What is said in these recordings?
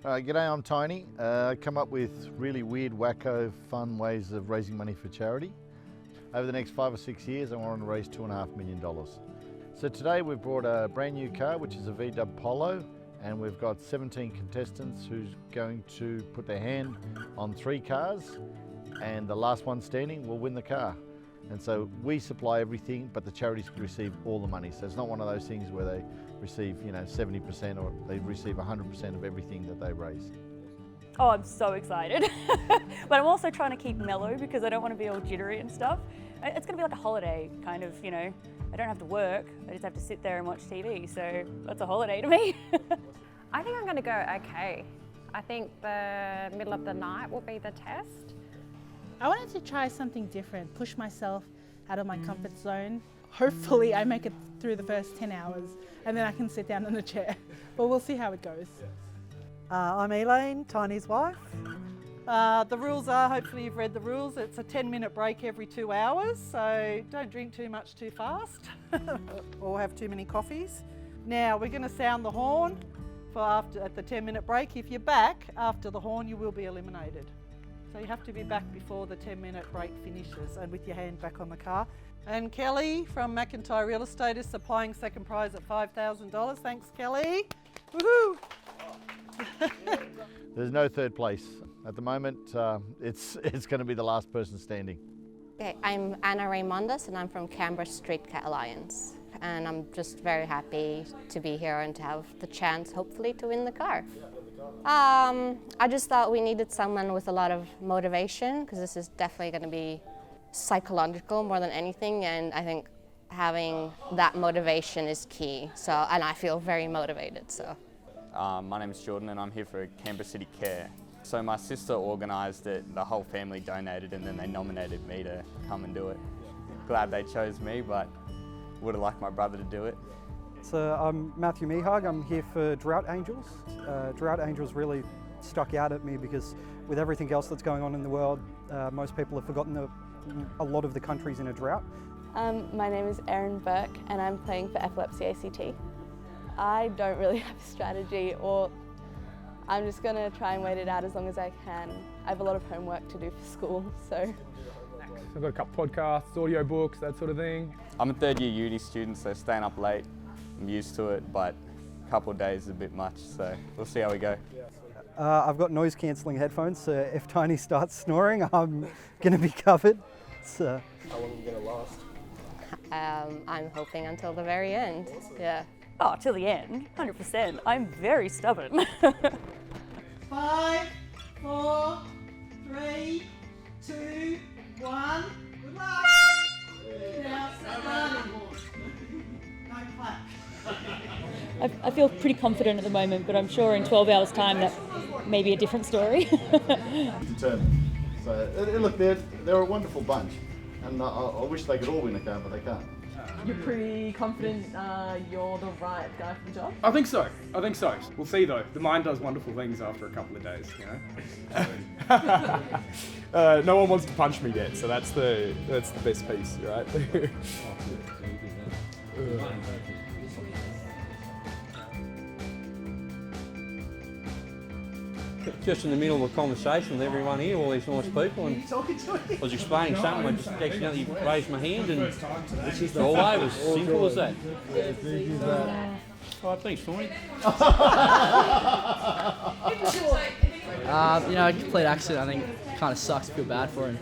G'day, I'm Tiny. I come up with really weird, wacko, fun ways of raising money for charity. Over the next 5 or 6 years, I want to raise $2.5 million. So today we've brought a brand new car, which is a VW Polo, and we've got 17 contestants who's going to put their hand on 3 cars, and the last one standing will win the car. And so we supply everything, but the charities receive all the money. So it's not one of those things where they receive, 70% or they receive 100% of everything that they raise. Oh, I'm so excited. But I'm also trying to keep mellow because I don't want to be all jittery and stuff. It's going to be like a holiday, kind of, I don't have to work, I just have to sit there and watch TV. So that's a holiday to me. I think I'm going to go okay. I think the middle of the night will be the test. I wanted to try something different, push myself out of my comfort zone. Hopefully I make it through the first 10 hours and then I can sit down in the chair. But we'll see how it goes. I'm Elaine, Tiny's wife. The rules are, hopefully you've read the rules, it's a 10-minute break every 2 hours, so don't drink too much too fast or have too many coffees. Now we're going to sound the horn at the 10-minute break. If you're back after the horn, you will be eliminated. So you have to be back before the 10-minute break finishes and with your hand back on the car. And Kelly from McIntyre Real Estate is supplying second prize at $5,000. Thanks, Kelly. Woohoo! There's no third place. At the moment, it's going to be the last person standing. Okay, I'm Anna Raimondas and I'm from Canberra Street Cat Alliance. And I'm just very happy to be here and to have the chance, hopefully, to win the car. I just thought we needed someone with a lot of motivation because this is definitely going to be psychological more than anything, and I think having that motivation is key. And I feel very motivated. So. My name is Jordan and I'm here for Canberra City Care. So my sister organised it, the whole family donated, and then they nominated me to come and do it. Glad they chose me, but would have liked my brother to do it. So I'm Matthew Mehag, I'm here for Drought Angels. Drought Angels really stuck out at me because with everything else that's going on in the world, most people have forgotten a lot of the countries in a drought. My name is Erin Burke and I'm playing for Epilepsy ACT. I don't really have a strategy, or I'm just going to try and wait it out as long as I can. I have a lot of homework to do for school, so. I've got a couple podcasts, audio books, that sort of thing. I'm a third-year uni student, so staying up late, I'm used to it, but a couple of days is a bit much, so we'll see how we go. I've got noise-cancelling headphones, so if Tiny starts snoring, I'm going to be covered. So. How long are we going to last? I'm hoping until the very end. Yeah. Oh, till the end, 100%. I'm very stubborn. 5, 4, 3, 2, 1. Good luck. Now, starting. No clap. I feel pretty confident at the moment, but I'm sure in 12 hours' time that may be a different story. Determined. So, look, they're a wonderful bunch, and I wish they could all win a car, but they can't. You're pretty confident you're the right guy for the job? I think so. We'll see though. The mind does wonderful things after a couple of days, No one wants to punch me yet, so that's the best piece, right? Just in the middle of a conversation with everyone here, all these nice people, and I was explaining something, I just accidentally raised my hand and it's all over, as simple as that. All right, thanks, Tony. A complete accident, I think, kind of sucks, feel bad for him.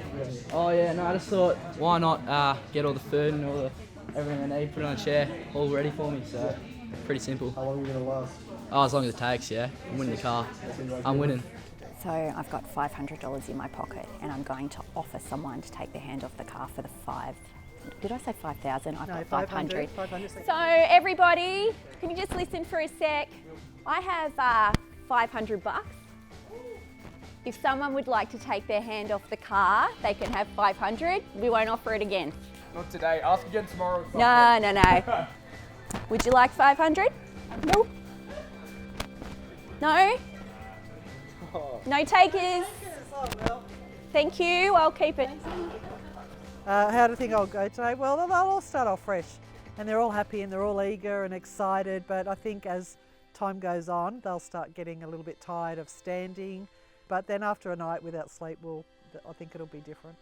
Oh yeah, no, I just thought, why not get all the food and everything I need, put it on a chair, all ready for me, so pretty simple. How long are we going to last? Oh, as long as it takes, yeah. I'm winning the car. I'm winning. So I've got $500 in my pocket and I'm going to offer someone to take their hand off the car for the did I say 5,000? I've got 500. So everybody, can you just listen for a sec? I have $500. If someone would like to take their hand off the car, they can have 500. We won't offer it again. Not today. Ask again tomorrow. No. Would you like 500? Nope. No? No takers? Thank you, I'll keep it. How do you think I'll go today? Well, they'll all start off fresh and they're all happy and they're all eager and excited, but I think as time goes on, they'll start getting a little bit tired of standing. But then after a night without sleep, I think it'll be different.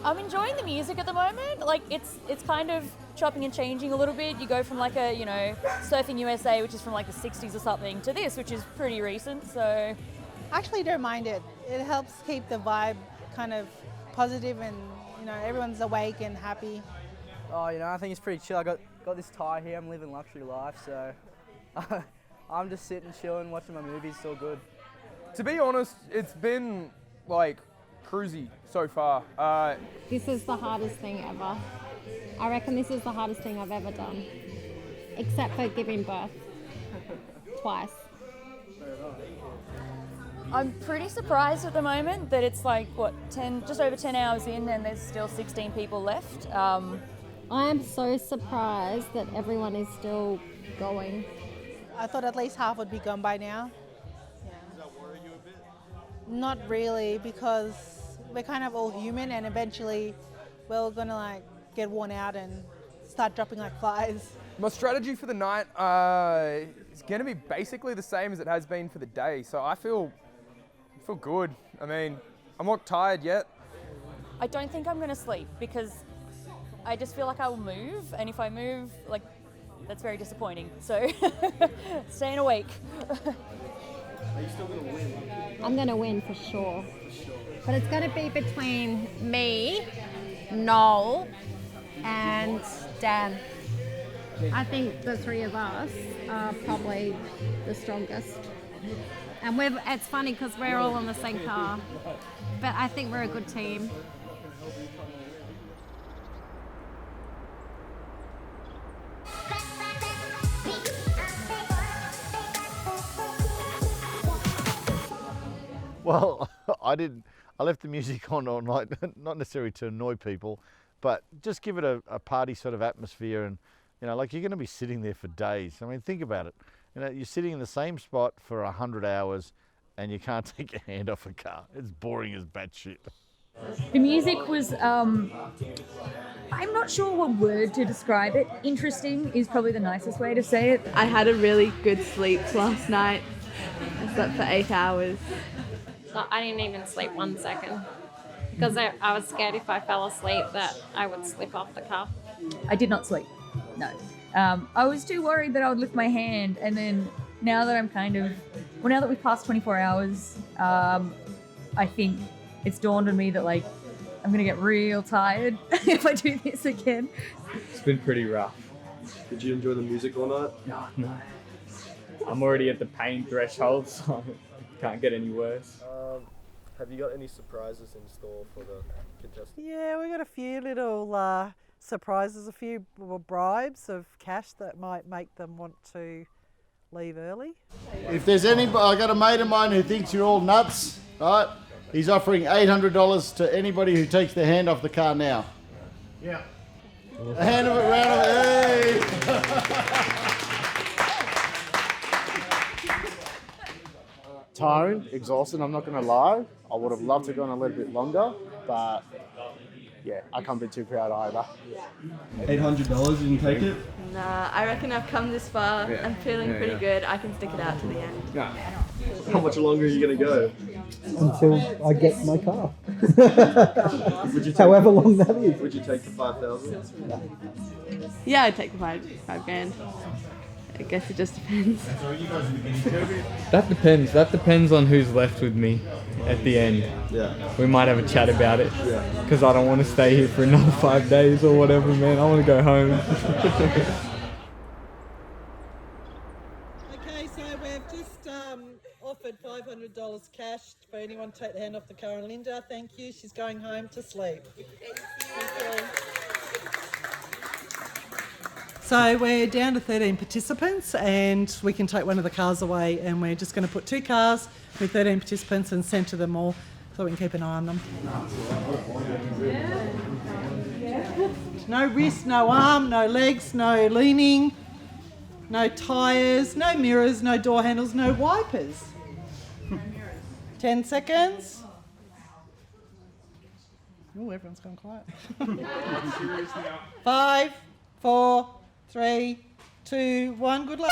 I'm enjoying the music at the moment. Like it's kind of chopping and changing a little bit. You go from like a, you know, Surfing USA, which is from like the 60s or something, to this, which is pretty recent. So I actually don't mind it. It helps keep the vibe kind of positive and, you know, everyone's awake and happy. Oh, you know, I think it's pretty chill. I got this tie here. I'm living luxury life, so I'm just sitting, chilling, watching my movies. It's all good. To be honest, it's been like cruisy so far. This is the hardest thing ever. I reckon this is the hardest thing I've ever done, except for giving birth twice. I'm pretty surprised at the moment that it's like, just over 10 hours in and there's still 16 people left. I am so surprised that everyone is still going. I thought at least half would be gone by now. Does that worry you a bit? Not really, because we're kind of all human and eventually we're gonna like get worn out and start dropping like flies. My strategy for the night is going to be basically the same as it has been for the day. So I feel good. I mean, I'm not tired yet. I don't think I'm gonna sleep because I just feel like I will move, and if I move, like, that's very disappointing. So staying awake. Are you still going to win? I'm going to win for sure. But it's going to be between me, Noel, and Dan. I think the three of us are probably the strongest. And it's funny because we're all in the same car, but I think we're a good team. Well, I left the music on all night, not necessarily to annoy people, but just give it a party sort of atmosphere. And, you know, like, you're going to be sitting there for days. I mean, think about it. You know, you're sitting in the same spot for 100 hours and you can't take your hand off a car. It's boring as batshit. The music was, I'm not sure what word to describe it. Interesting is probably the nicest way to say it. I had a really good sleep last night. I slept for 8 hours. I didn't even sleep 1 second because I was scared if I fell asleep that I would slip off the car. I did not sleep, no. I was too worried that I would lift my hand, and then now that now that we've passed 24 hours, I think it's dawned on me that, like, I'm gonna get real tired if I do this again. It's been pretty rough. Did you enjoy the music all night? No. I'm already at the pain threshold, so it can't get any worse. Have you got any surprises in store for the contestants? Yeah, we got a few little surprises, a few bribes of cash that might make them want to leave early. If there's anybody, I got a mate of mine who thinks you're all nuts, right? He's offering $800 to anybody who takes their hand off the car now. Yeah. A hand of it, round of it, hey! Tiring, exhausted, I'm not going to lie. I would have loved to go on a little bit longer, but yeah, I can't be too proud either. $800, you can take it? Nah, I reckon I've come this far. Yeah. I'm feeling pretty good. I can stick it out to the end. Yeah. How much longer are you going to go? Until I get my car. However long that is. Would you take the 5,000? Yeah, I'd take the five grand. I guess it just depends. That depends. That depends on who's left with me at the end. Yeah. We might have a chat about it. Yeah. Because I don't want to stay here for another 5 days or whatever, man. I want to go home. Okay, so we've just offered $500 cash for anyone to take the hand off the car. And Linda, thank you. She's going home to sleep. Thank you. So we're down to 13 participants and we can take one of the cars away, and we're just going to put 2 cars with 13 participants and centre them all so we can keep an eye on them. No wrist, no arm, no legs, no leaning, no tyres, no mirrors, no door handles, no wipers. 10 seconds. Oh, everyone's gone quiet. 5, 4, 3, 2, 1. Good luck.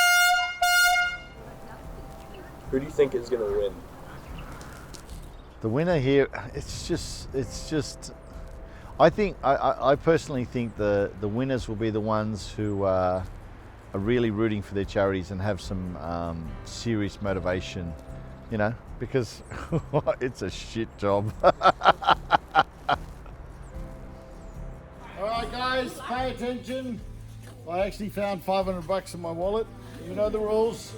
Who do you think is going to win? The winner here, it's just. I personally think the winners will be the ones who are really rooting for their charities and have some serious motivation, you know, because it's a shit job. All right, guys, pay attention. I actually found $500 in my wallet. You know the rules.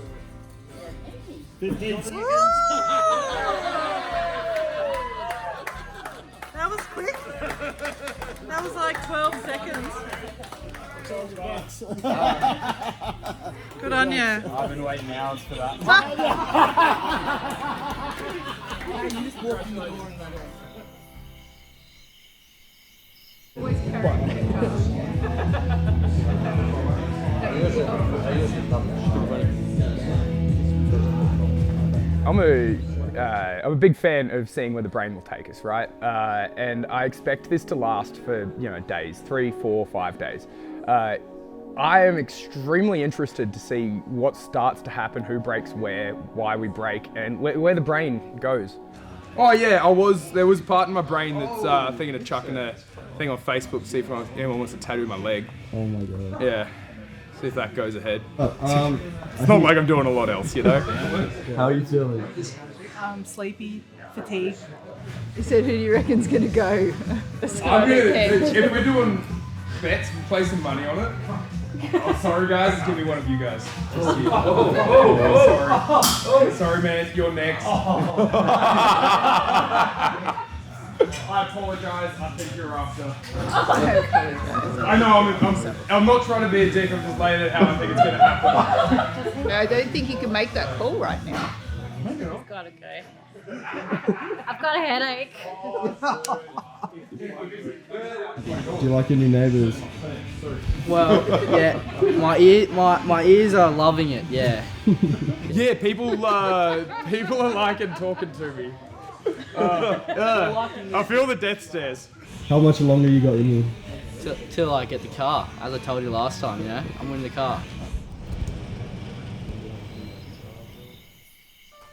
15 seconds. That was quick. That was like 12 seconds. Good on you. I've been waiting hours for that. I'm a big fan of seeing where the brain will take us, right? And I expect this to last for, days, 3, 4, 5 days. I am extremely interested to see what starts to happen, who breaks where, why we break, and where the brain goes. Oh yeah, there was a part in my brain that's thinking of chucking a thing on Facebook to see if anyone wants to tattoo my leg. Oh my god. Yeah, see if that goes ahead. It's not like I'm doing a lot else, you know? How are you feeling? Sleepy, fatigued. He said, who do you reckon's going to go? If we're doing bets, we'll play some money on it. Oh, sorry guys, it's gonna be one of you guys. Sorry man, you're next. I apologise, I think you're after. I know, I'm not trying to be a dick, I'm just laying it how I think it's gonna happen. No, I don't think you can make that call right now. I've got to go. I've got a headache. Do you like your new neighbours? Well, yeah, my ears are loving it. Yeah. Yeah, people are liking talking to me. I feel the death stares. How much longer you got in you? Till I get the car, as I told you last time. You know, I'm winning the car.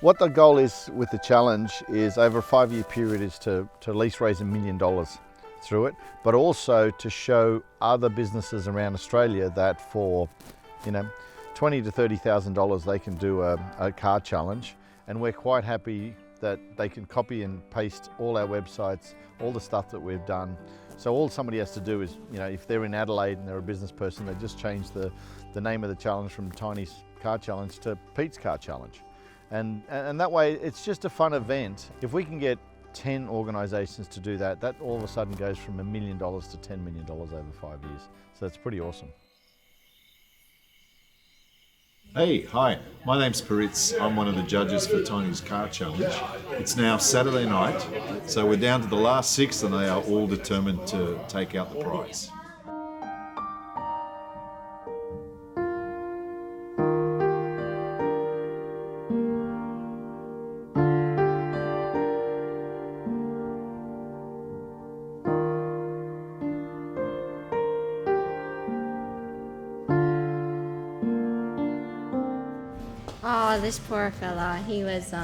What the goal is with the challenge is over a 5-year period is to at least raise $1 million through it, but also to show other businesses around Australia that for, $20,000 to $30,000 they can do a car challenge, and we're quite happy that they can copy and paste all our websites, all the stuff that we've done. So all somebody has to do is, if they're in Adelaide and they're a business person, they just change the name of the challenge from Tiny's Car Challenge to Pete's Car Challenge. And that way, it's just a fun event. If we can get 10 organisations to do that, that all of a sudden goes from $1 million to $10 million over 5 years. So it's pretty awesome. Hey, hi, my name's Paritz. I'm one of the judges for Tiny's Car Challenge. It's now Saturday night, so we're down to the last 6 and they are all determined to take out the prize. Oh, this poor fella. He was,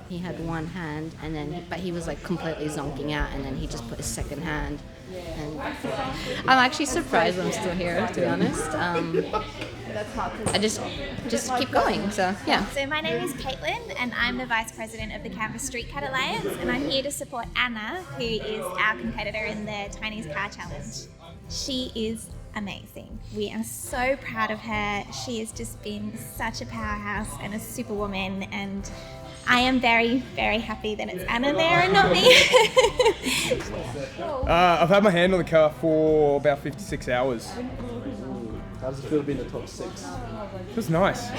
he had one hand, and then, but he was like completely zonking out, and then he just put his second hand. And I'm actually surprised I'm still here, to be honest. I just keep going. So yeah. So my name is Caitlin, and I'm the Vice President of the Canberra Street Cat Alliance, and I'm here to support Anna, who is our competitor in the Tiny's Car Challenge. She is amazing. We are so proud of her. She has just been such a powerhouse and a superwoman, and I am very, very happy that it's Anna there and not me. I've had my hand on the car for about 56 hours. How does it feel to be in the top 6? It was nice.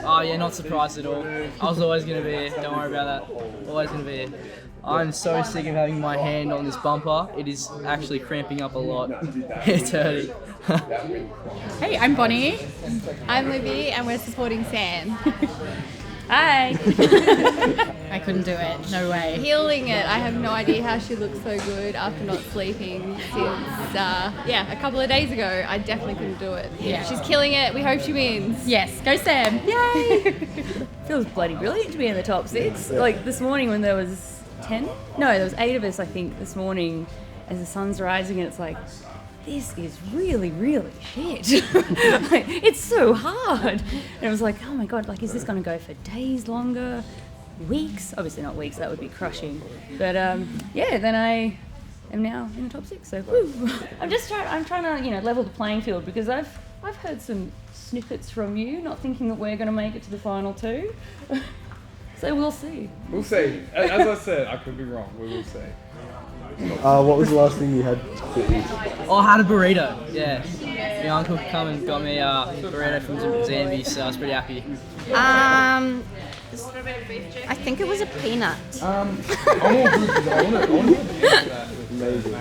Oh yeah, not surprised at all. I was always going to be here. Don't worry about that. Always going to be here. I'm so sick of having my hand on this bumper. It is actually cramping up a lot. It's hurting. Hey, I'm Bonnie. I'm Libby, and we're supporting Sam. Hi. I couldn't do it. No way. Healing it. I have no idea how she looks so good after not sleeping since, a couple of days ago. I definitely couldn't do it. Yeah. She's killing it. We hope she wins. Yes, go Sam. Yay! Feels bloody brilliant to be in the top 6. Like this morning when there was 10? No, there was 8 of us, I think, this morning as the sun's rising, and it's like, this is really, really shit. Like, it's so hard. And it was like, oh my God, like, is this going to go for days longer? Weeks? Obviously not weeks, that would be crushing. But then I am now in the top 6, so woo. I'm trying to, level the playing field, because I've heard some snippets from you, not thinking that we're going to make it to the final 2. So we'll see. We'll see. As I said, I could be wrong. We will see. What was the last thing you had to eat? Oh, I had a burrito. Yeah. My uncle come and got me a burrito from Zambi, so I was pretty happy. I think it was a peanut. I'm all good because I want to Amazing.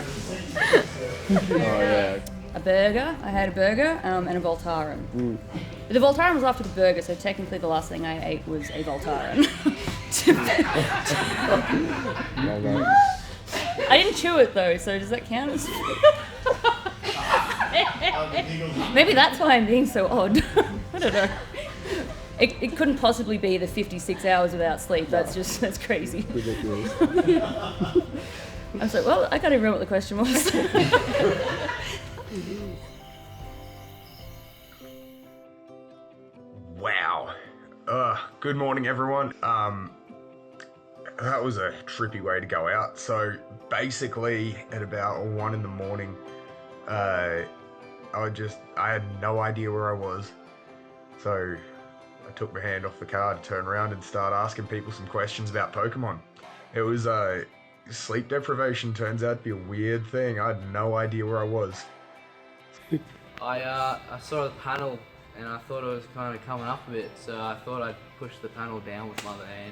Oh yeah. A burger. I had a burger and a Voltaren. The Voltaren was after the burger, so technically the last thing I ate was a Voltaren. Well done. I didn't chew it though, so does that count as... Maybe that's why I'm being so odd. I don't know. It couldn't possibly be the 56 hours without sleep. That's crazy. Ridiculous. I was like, well, I can't even remember what the question was. Wow. Good morning, everyone. That was a trippy way to go out. So basically at about 1 in the morning, I had no idea where I was. So I took my hand off the car to turn around and start asking people some questions about Pokemon. It was sleep deprivation turns out to be a weird thing. I had no idea where I was. I saw the panel and I thought it was kind of coming up a bit, so I thought I'd push the panel down with my other hand.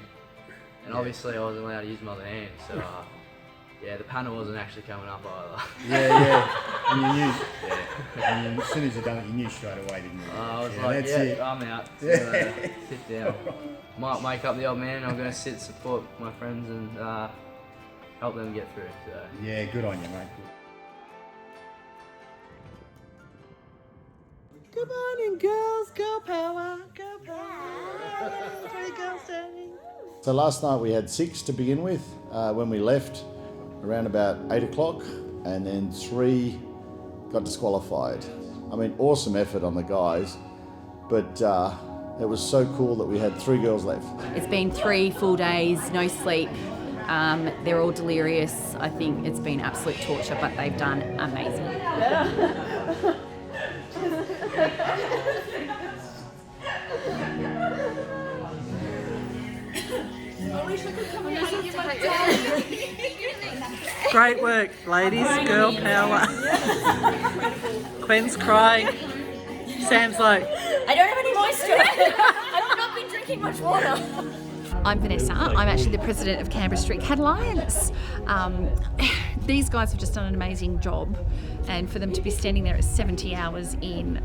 And obviously I wasn't allowed to use my other hand, so the panel wasn't actually coming up either. Yeah. And you knew. Yeah. And as soon as you done it, you knew straight away, didn't you? I was that's it. I'm out. So, sit down. Might wake up the old man. I'm going to sit, support my friends, and help them get through. So. Yeah, good on you, mate. Good morning, girls. Girl power. Girl power. 3 girls standing. So last night we had 6 to begin with when we left around about 8 o'clock, and then 3 got disqualified. I mean, awesome effort on the guys, but it was so cool that we had 3 girls left. It's been 3 full days, no sleep. They're all delirious. I think it's been absolute torture, but they've done amazing. Great work, ladies. Girl power. Gwen's crying. Sam's like, I don't have any moisture. I've not been drinking much water. I'm Vanessa. I'm actually the president of Canberra Street Cat Alliance. These guys have just done an amazing job, and for them to be standing there at 70 hours in,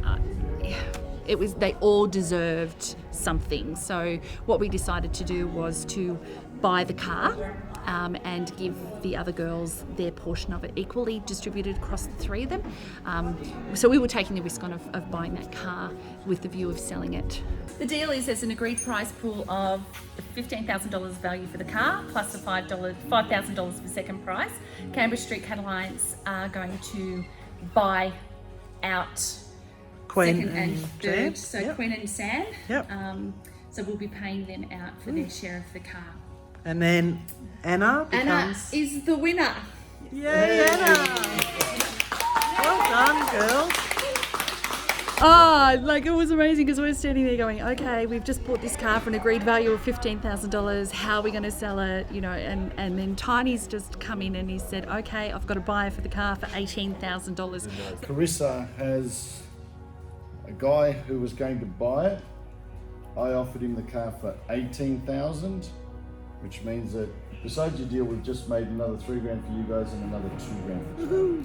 they all deserved something. So what we decided to do was to buy the car and give the other girls their portion of it equally distributed across the 3 of them. So we were taking the risk on of buying that car with the view of selling it. The deal is there's an agreed price pool of $15,000 value for the car plus the $5,000 for second price. Canberra Street Cat Alliance are going to buy out Queen second and third, so Yep. Quinn and Sam. Yep. So we'll be paying them out for their share of the car. and then Anna Anna becomes. is the winner. Yay, Anna! Well done, girls. It was amazing because we're standing there going, okay, we've just bought this car for an agreed value of $15,000. How are we going to sell it? And then Tiny's just come in and he said, okay, I've got a buyer for the car for $18,000. Carissa has a guy who was going to buy it, I offered him the car for $18,000, which means that besides your deal, we've just made another $3 grand for you guys and another $2 grand for you.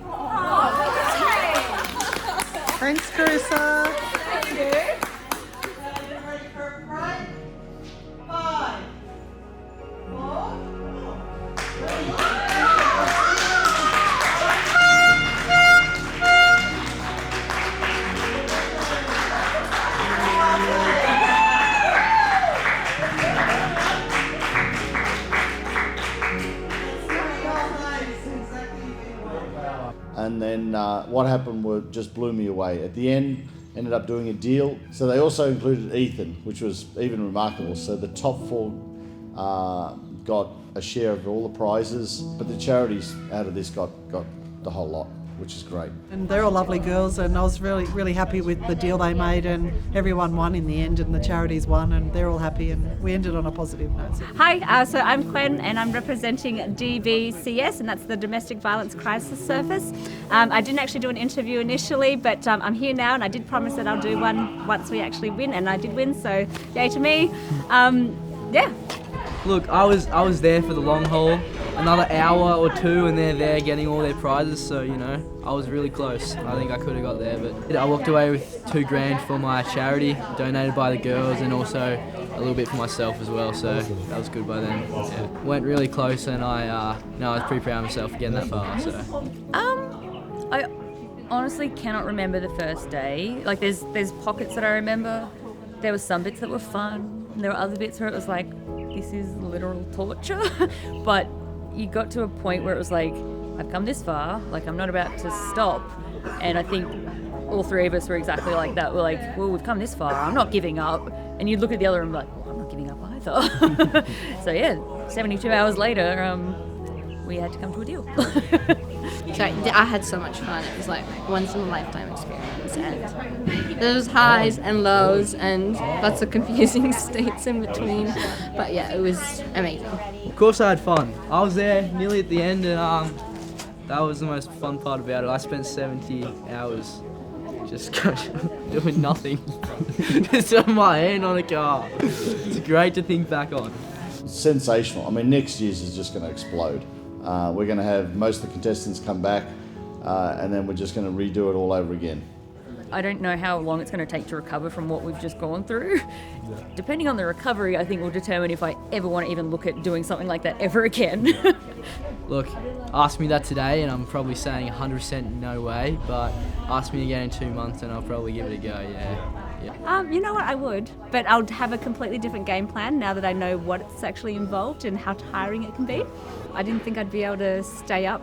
Thanks, Carissa. Thank you. And then what happened just blew me away. At the end, ended up doing a deal. So they also included Ethan, which was even remarkable. So the top 4 got a share of all the prizes, but the charities out of this got the whole lot, which is great. And they're all lovely girls, and I was really happy with the deal they made, and everyone won in the end, and the charities won, and they're all happy, and we ended on a positive note. Hi, so I'm Gwen, and I'm representing DVCS, and that's the Domestic Violence Crisis Service. I didn't actually do an interview initially, but I'm here now, and I did promise that I'll do one once we actually win, and I did win, so yay to me. Yeah. Look, I was there for the long haul, another hour or two, and they're there getting all their prizes. So I was really close. I think I could have got there, but I walked away with $2 grand for my charity, donated by the girls, and also a little bit for myself as well. So that was good by them. Yeah. Went really close, and I was pretty proud of myself for getting that far. So. I honestly cannot remember the first day. Like there's pockets that I remember. There were some bits that were fun. And there were other bits where it was like, this is literal torture. But you got to a point where it was like, I've come this far, like I'm not about to stop. And I think all 3 of us were exactly like that. We're like, well, we've come this far, I'm not giving up. And you'd look at the other and be like, well, I'm not giving up either. So yeah, 72 hours later, we had to come to a deal. So I had so much fun. It was like once in a lifetime experience, and there was highs and lows and lots of confusing states in between. But yeah, it was amazing. Of course I had fun. I was there nearly at the end, and that was the most fun part about it. I spent 70 hours just doing nothing. Just on my hand on a car. It's great to think back on. Sensational. I mean, next year's is just going to explode. We're going to have most of the contestants come back, and then we're just going to redo it all over again. I don't know how long it's going to take to recover from what we've just gone through. Depending on the recovery, I think will determine if I ever want to even look at doing something like that ever again. Look, ask me that today and I'm probably saying 100% no way, but ask me again in 2 months and I'll probably give it a go, yeah. You know what, I would, but I'll have a completely different game plan now that I know what's actually involved and how tiring it can be. I didn't think I'd be able to stay up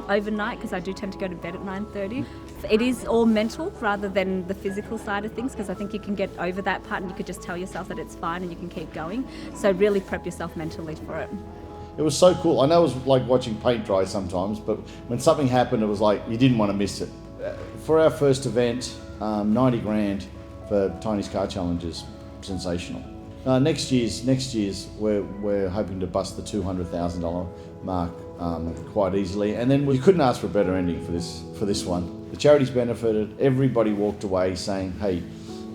overnight because I do tend to go to bed at 9:30. It is all mental rather than the physical side of things, because I think you can get over that part and you could just tell yourself that it's fine and you can keep going. So really prep yourself mentally for it. It was so cool. I know it was like watching paint dry sometimes, but when something happened, it was like you didn't want to miss it. For our first event, 90 grand for Tiny's Car Challenge is sensational. Next year's we're hoping to bust the $200,000 mark quite easily, and then we couldn't ask for a better ending for this one. The charities benefited. Everybody walked away saying, "Hey,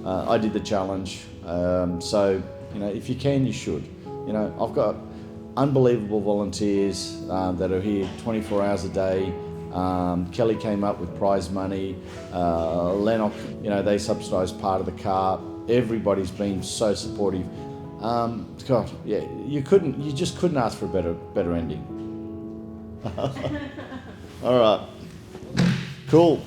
I did the challenge." So if you can, you should. I've got unbelievable volunteers that are here 24 hours a day. Kelly came up with prize money. Lennox, they subsidised part of the car. Everybody's been so supportive. God, yeah, you just couldn't ask for a better ending. All right, cool.